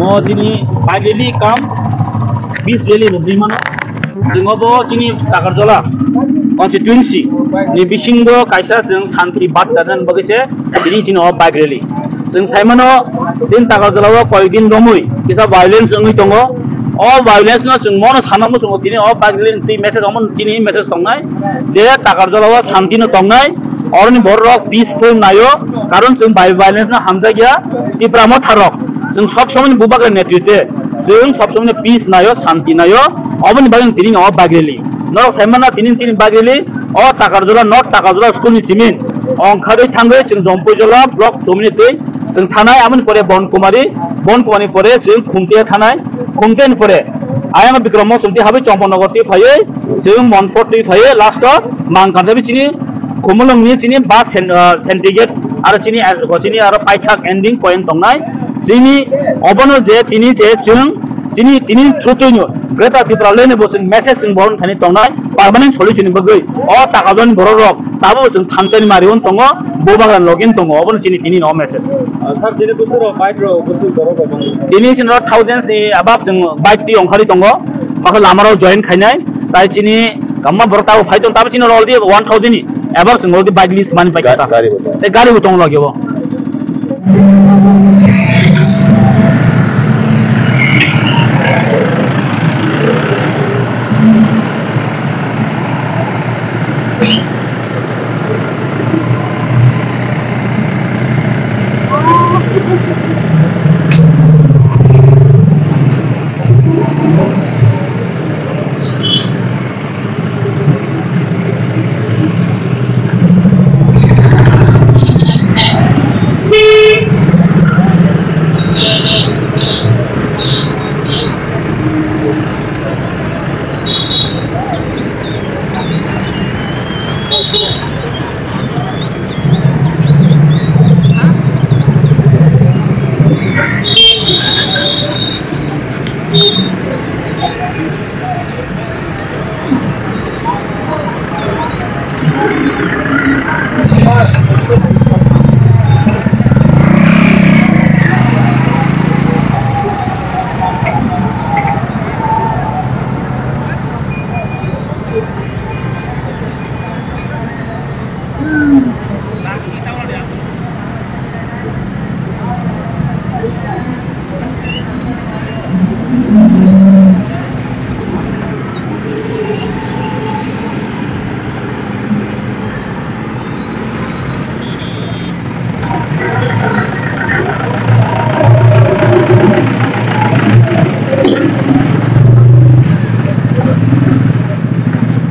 mo chini bageli kam 20 rally rubli mano जोङो bo chini Takarjala constituency ni bisingo kaisa जों शान्ति बार्ताजों बगैसे बिनि chini o bike rally जों साइमनो जों Takarjala o कयदिन दमै किसा violence ओंगै दङ o violence no जों मनो सानामो जों दिनै o bike rally नि message हमन दिनै message दंनाय जे Takarjala o शान्ति no दंनाय अरनि बरक peaceful नायो कारण जों violence no हामजा गया तिप्रामो थारक जों सब समय बुबाग नेतृत्व जों सब समय peace नायो शान्ति नायो अबनि बागन दिनै o bike rally no साइमना दिनै chini bike rally o Takarjala north Takarjala school ni jimin अंखारै थांगै जों जम्पैजला ब्लक जमिनितै जों थानाय आमोन परे बनकुमारी परे जों खुमते थानाय खुमतेन परे आयाम बिक्रम मौसुमति हाबै चम्पनगरति फायै जों मनफोरति फायै लास्ट मांखानबि चिनि खुमलंनि चिनि बास सेन्टिगेट आरो चिनि आरो पाइथाक एन्डिं पॉइंट दंनाय जिनि अबनो जे तिनि जे जों जिनि तिनि थ्रुतुनो ग्रेटर त्रिपुरा लेने बोसों मेसेज जों बरन थानि दंनाय परमानेंट सल्यूशन बगै अ ताकाजन बररक ताबो जों थामचानि मारिउन दङ बोबागान लगिन दङ अबनो चिनि तिनि न मेसेज सर दिनै बोसोराव बाइकरो बोसोर बरक दङ दिनै चिनि थाउजेंड्स नि आबाब जों बाइक ति अंखारि दङ माखा लामाराव जয়েन खायनाय ताइ चिनि गम्मा बरताव फाइदो ताबो चिनि अलरेडी 1000 नि एबार जों अलरेडी बाइक लिस्ट मानि बाइक गारि दङ लगियो